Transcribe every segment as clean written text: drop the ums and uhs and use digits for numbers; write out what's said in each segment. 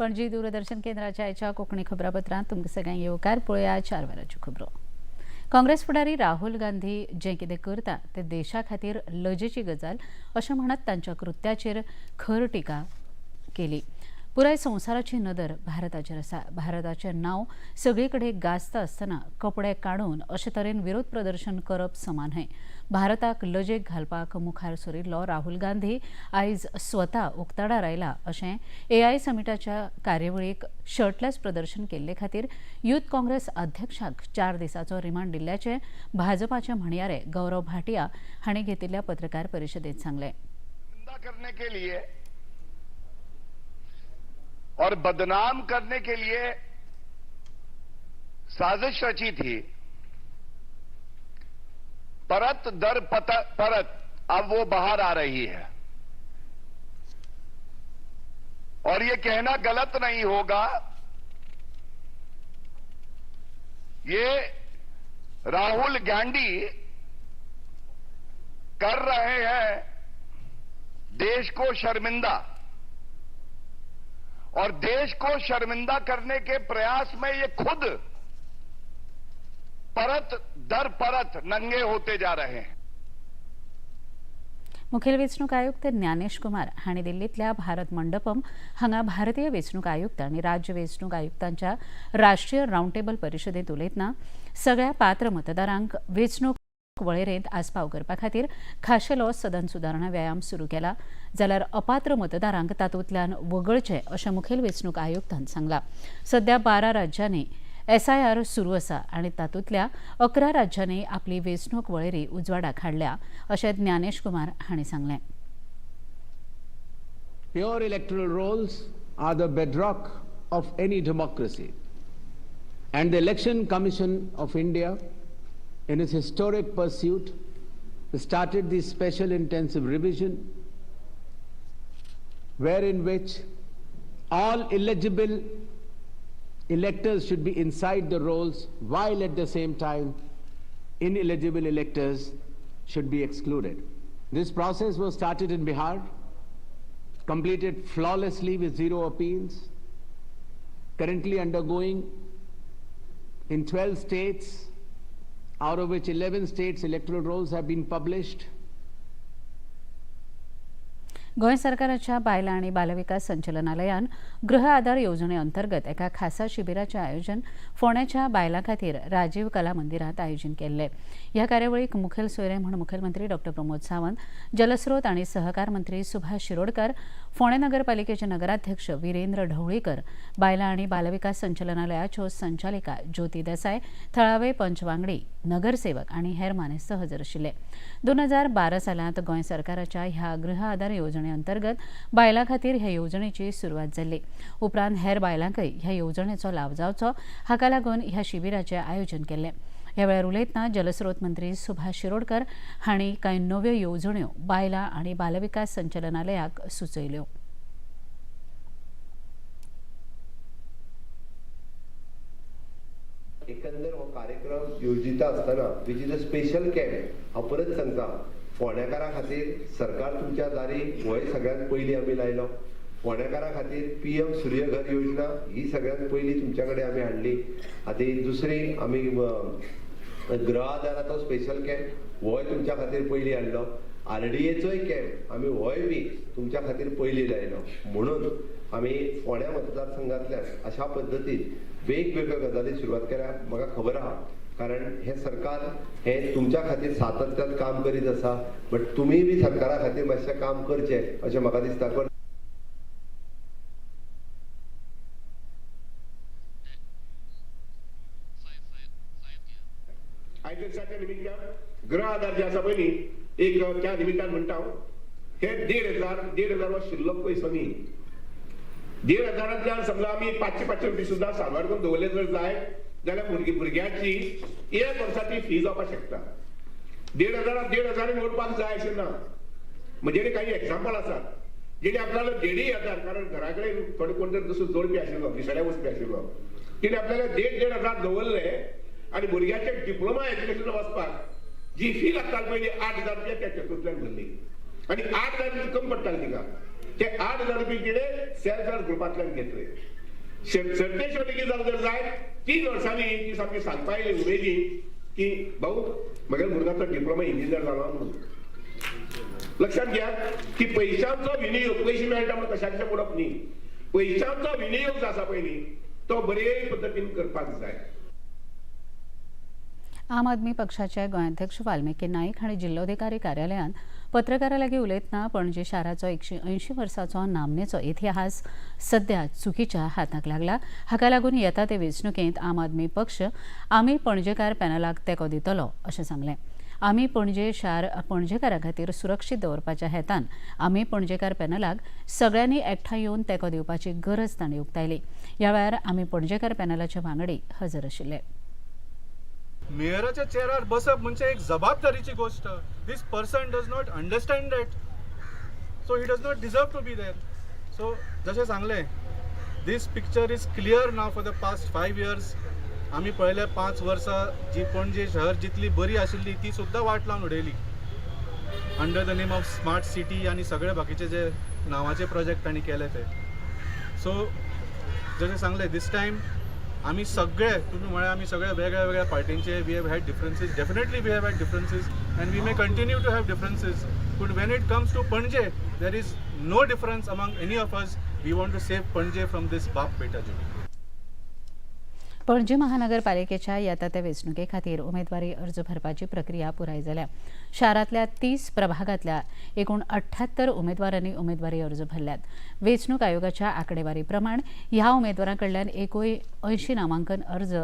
पणजी दूरदर्शन केंद्राच्या आयच्या कोंकणी खबरापत्रांत तुमकां सगळ्यांक येवकार. पळोवया 4 वरांच्यो खबरो. काँग्रेस फुडारी राहुल गांधी जे कितें करता ते देशा खातीर लजेची गजाल अशें म्हणत तांच्या कृत्याचेर खर टिका केली. पुराय संवसाराची नदर भारताचेर आसा. भारताचें नांव सगळे कडेन गाजता आसतना कपडे काडून अशे तरेन विरोध प्रदर्शन करप समान न्हय. भारताक लजेक घालपाक मुखार सरिल्लो राहुल गांधी आयज स्वता उक्ताडार आयला अशें AI समिटाच्या कार्यावळीक शर्टलेस प्रदर्शन केल्ले खातीर युथ काँग्रेस अध्यक्षाक 4 दिसांचो रिमांड दिल्ल्याचें भाजपाचे म्हणयारे गौरव भाटिया हांणी घेतिल्ल्या पत्रकार परिशदेंत सांगलें. और बदनाम करने के लिए साजिश रची थी, परत दर परत अब वो बाहर आ रही है. और ये कहना गलत नहीं होगा, ये राहुल गांधी कर रहे हैं देश को शर्मिंदा, और देश को शर्मिंदा करने के प्रयास में ये खुद परत दर परत नंगे होते जा रहे हैं. मुखेल वेंचणूक आयुक्त ज्ञानेश कुमार हांणी दिल्लींतल्या भारत मंडपम हांगा भारतीय वेंचणूक आयुक्त आनी राज्य वेंचणूक आयुक्तांच्या राष्ट्रीय रावंड टेबल परिशदेंत उलयतना सगळ्या पात्र मतदारांक वेंचणूक वळेरेंत आस्पाव करपा खातीर खाशेलो सदन सुदारणा व्यायाम सुरू केला, जाल्यार अपात्र मतदारांक तातूंतल्यान वगळचे अशें मुखेल वेंचणूक आयुक्तान सांगलां. सध्या 12 राज्यांनी SIR सुरू आसा आनी तातूंतल्या 11 राज्यांनी आपली वेंचणूक वळेरी उजवाडाक हाडल्या अशें ज्ञानेश कुमार हांणी सांगलें. Pure electoral rolls are the bedrock of any democracy, and the Election Commission of India, in its historic pursuit, started the special intensive revision, wherein which all eligible electors should be inside the rolls, while at the same time ineligible electors should be excluded. This process was started in Bihar, completed flawlessly with 0 appeals, currently undergoing in 12 states, out of which 11 states electoral rolls have been published. Goa सरकाराच्या बायलां आनी बालविकास संचालनालयान गृह आधार येवजणे अंतर्गत एका खासा शिबिराचें आयोजन फोंड्याच्या बायलां खातीर राजीव कला मंदिरांत आयोजन केल्लें. ह्या कार्यावळीक मुखेल सोयरे म्हूण मुखेलमंत्री डॉ. प्रमोद सावंत, जलस्रोत आनी सहकार मंत्री सुभाष शिरोडकार, फोंडें नगरपालिकेचे नगराध्यक्ष विरेंद्र ढवळीकर, बायलां आनी बालविकास संचालनालयाच्यो संचालिका ज्योती देसाय, थळावे पंचवांगडी, नगरसेवक आनी हेर मानेस्त हजर आशिल्ले. 2012 सालांत गोंय सरकाराच्या ह्या गृह आधार येवजणे अंतर्गत बायलां खातीर ह्या येवजणेची सुरवात जाल्ली. उपरांत हेर बायलांकय ह्या येवजणेचो लाव जावचो हाका लागून ह्या शिबिराचें आयोजन केल्लें. ह्या वेळार उलयतना जलस्रोत मंत्री सुभाष शिरोडकर हांणी कांय नव्यो येवजण्यो बायलां आनी बालविकास संचालनालयाक सुचयल्यो. एकंदर हो कार्यक्रम योजिता असताना which is a special camp हांव परत सांगता, फोंडेकारां खातीर सरकार तुमच्या दारी होय सगळ्यांत पयलीं आमी लायलो. फोंडेकारां खातीर PM सूर्यघर योजना ही सगळ्यांत पयलीं तुमच्या कडेन आमी हाडली. आतां दुसरी आमी गृह आधाराचो स्पेशल कॅम्प होय तुमच्या खातीर पयलीं हाडलो. RDAचोय कॅम्प आमी होय बी तुमच्या खातीर पयलीं लायलो. म्हणून आमी फोंड्या मतदारसंघांतल्यान अशा पद्दतीन वेगवेगळ्या गजाली सुरवात केल्या. म्हाका खबर आहा, कारण हे सरकार हे तुमच्या खातीर सातत्यान काम करीत आसा, बट तुमी बी सरकारा खातीर मातशें काम करचें अशें म्हाका दिसता. आयच्या निमित्तान गृह आधार जे आसा पयली एक त्या निमित्तान म्हणटा हे 1,500 हो शिल्लक पयसो न्ही. 1,500तल्यान समजा आमी 500 रुपया सुद्दां सांबाळ करून दवरले जर जाय जाल्यार भुरग्याची 1 वर्साची फी जावपाक शकता. 1,500 मोडपाक जाय अशें ना. म्हणजे काही एक्झाम्पल आसात जेणे आपल्याला 1,500, कारण घरा कडेन थोडे कोण जर जसो जोडपी आशिल्लो, दिसाळ्या वचपी आशिल्लो, तिणे आपल्याला 1,500 दवरले आनी भुरग्याचे डिप्लोमा एज्युकेशन वचपाक जी फी लागता पयली 8,000 रुपया त्या तातूंतल्यान भरली आनी 8,000 रुपया कमी पडटाली तिका. ते 8,000 रुपये कितें सेल्फ हेल्प ग्रुपांतल्यान घेतले. सरते शेवटी कितें जालें जर जाय 3 वर्सांनी ती सामकी सांगपा येयली उमेदीन की भाऊ म्हगेलो भुरगो डिप्लोमा इंजिनियर जाला म्हणून. लक्षात घ्या की पैशांचो विनियोग, पैसे मेळटा म्हणून कशाचें पडप न्ही, पैशांचो विनियोग जो आसा पळय न्ही तो बरे पद्दतीन करपाक जाय. आम आदमी पक्षाचे गोंयाध्यक्ष वाल्मिकी नाईक हांणी जिल्लोधिकारी कार्यालयात पत्रकारां लागीं उलयतना पणजी शाराचो 180 वर्सांचो नामनेचो इतिहास सध्या चुकीच्या हाताक लागला. हाका लागून येता ते वेंचणुकेंत आम आदमी पक्ष आमी पणजेकार पॅनलाक तेंको दितलो अशें सांगलें. आमी पणजे शार पणजेकारां खातीर सुरक्षीत दवरपाच्या हेतान आमी पणजेकार पॅनलाक सगळ्यांनी एकठांय येवन तेंको दिवपाची गरज तांणी उक्तायली. ह्या वेळार आमी पणजेकार पॅनलाचे वांगडी हजर आशिल्ले. मेयराच्या चेअरार बसप म्हणजे एक जबाबदारीची गोष्ट. This person does not understand that, so he does not deserve to be there. So जशें सांगलें, this picture is clear now for the past 5 years. आमी पळयले 5 वर्सां जी पणजे शहर जितली बरी आशिल्ली ती सुद्दां वाट लावन उडयली under the name of smart city आनी सगळे बाकीचे जे नांवाचे प्रोजेक्ट तांणी केले ते. सो जशें सांगलें, दीस टायम आमी सगळे, तुम्ही म्हळ्यार आमी सगळे वेगळ्या वेगळ्या पार्टींचे we have had differences. Definitely we have had differences and we may continue to have differences. But when it comes to Panaji there is no difference among any of us. We want to save Panaji from this बाप बेटा जोडी. पणजी महानगरपालिकेच्या येता त्या वेंचणुके खातीर उमेदवारी अर्ज भरपाची प्रक्रिया पुराय जाल्या. शारांतल्या 30 प्रभागांतल्या एकूण 78 उमेदवारांनी उमेदवारी अर्ज भरल्यात. वेंचणूक आयोगाच्या आंकडेवारी प्रमाण ह्या उमेदवारां कडल्यान एकूण 80 नामांकन अर्ज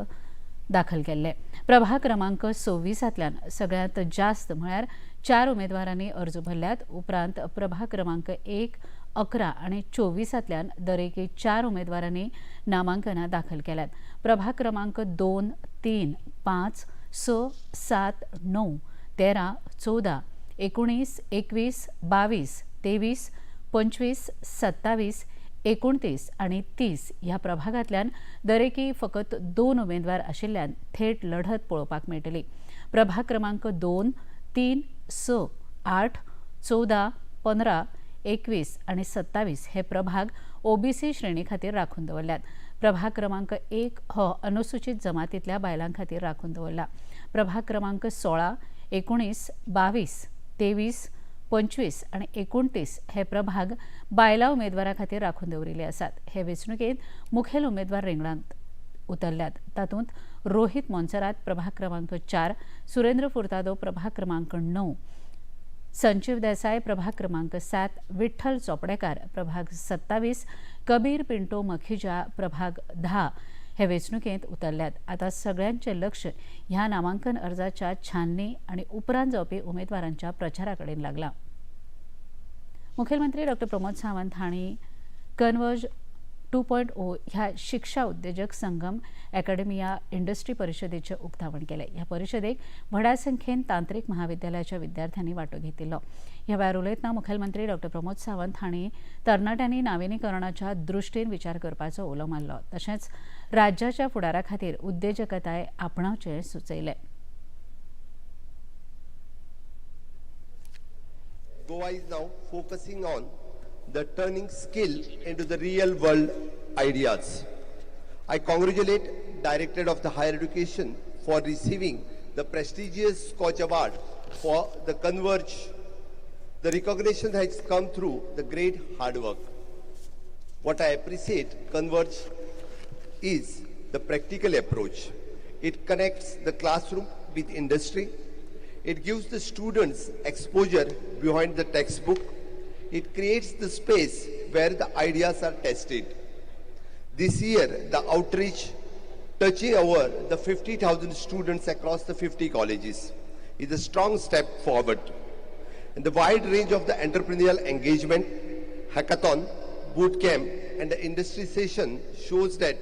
दाखल केल्ले. प्रभाग क्रमांक 26तल्यान सगळ्यांत जास्त म्हळ्यार 4 उमेदवारांनी अर्ज भरल्यात. उपरांत प्रभाग क्रमांक 1, 11 आनी 24तल्यान दरेकी 4 उमेदवारांनी नामांकनां दाखल केल्यात. प्रभाग क्रमांक 2, 3, 5, 6, 7, 9, 13, 14, 19, 21, 22, 23, 25, 27, 29 आनी 30 ह्या प्रभागांतल्यान दरेकी फकत 2 उमेदवार आशिल्ल्यान थेट लढत पळोवपाक मेळटली. प्रभाग क्रमांक 2, 3, 6, 8, 14, 15, 21 आनी 27 हे प्रभाग ओबीसी श्रेणी खातीर राखून दवरल्यात. प्रभाग क्रमांक 1 हो अनुसूचित जमातींतल्या बायलां खातीर राखून दवरला. प्रभाग क्रमांक 16, 19, 22, 23, 25 आनी 29 हे प्रभाग बायलां उमेदवारां खातीर राखून दवरिल्ले आसात. हे वेंचणुकेंत मुखेल उमेदवार रिंगणांत उतरल्यात. तातूंत रोहित मोन्सेरात प्रभाग क्रमांक 4, सुरेंद्र फुर्तादो प्रभाग क्रमांक 9, संजीव देसाय प्रभाग क्रमांक 7, विठ्ठल चोपडेकार प्रभाग 27, कबीर पिंटो मखीजा प्रभाग 10 हे वेंचणुकेंत उतरल्यात. आतां सगळ्यांचें लक्ष ह्या नामांकन अर्जाच्या छाननी आनी उपरांत जावपी उमेदवारांच्या प्रचारा कडेन लागलां. मुखेलमंत्री डॉ. प्रमोद सावंत हांणी कन्वर्ज 2.0 ह्या शिक्षा उद्देजक संगम अकॅडमिया इंडस्ट्री परिशदेचें उक्तावण केलें. ह्या परिशदेक व्हडा संख्येन तांत्रीक महाविद्यालयाच्या विद्यार्थ्यांनी वांटो घेतिल्लो. ह्या वेळार उलयतना मुखेलमंत्री डॉ. प्रमोद सावंत हांणी तरणाट्यांनी नाविनीकरणाच्या दृश्टीन विचार करपाचो उलो मारलो. तशेंच राज्याच्या फुडारा खातीर उद्देजकताय आपणावचें सुचयलें. Goa is now focusing on the turning skill into the real world ideas. I congratulate Directorate of the Higher Education for receiving the prestigious Scotch Award for the Converge. The recognition has come through the great hard work. What I appreciate Converge is the practical approach. It connects the classroom with industry. It gives the students exposure behind the textbook. It creates the space where the ideas are tested. This year, the outreach touching over the 50,000 students across the 50 colleges is a strong step forward. And the wide range of the entrepreneurial engagement, hackathon, boot camp, and the industry session shows that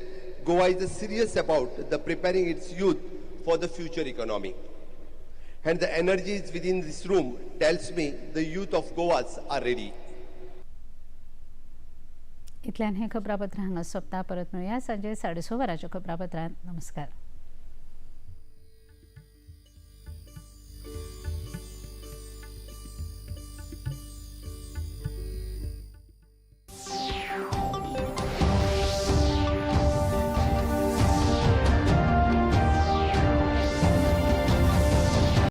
Goa is serious about the preparing its youth for the future economy. And the energies within this room tells me the youth of Goa are ready. इतल्यान हे खबरापत्र हांगा सोंपता. परत मेळुया सांजे 6:30 वरांच्या खबरापत्रांत. नमस्कार.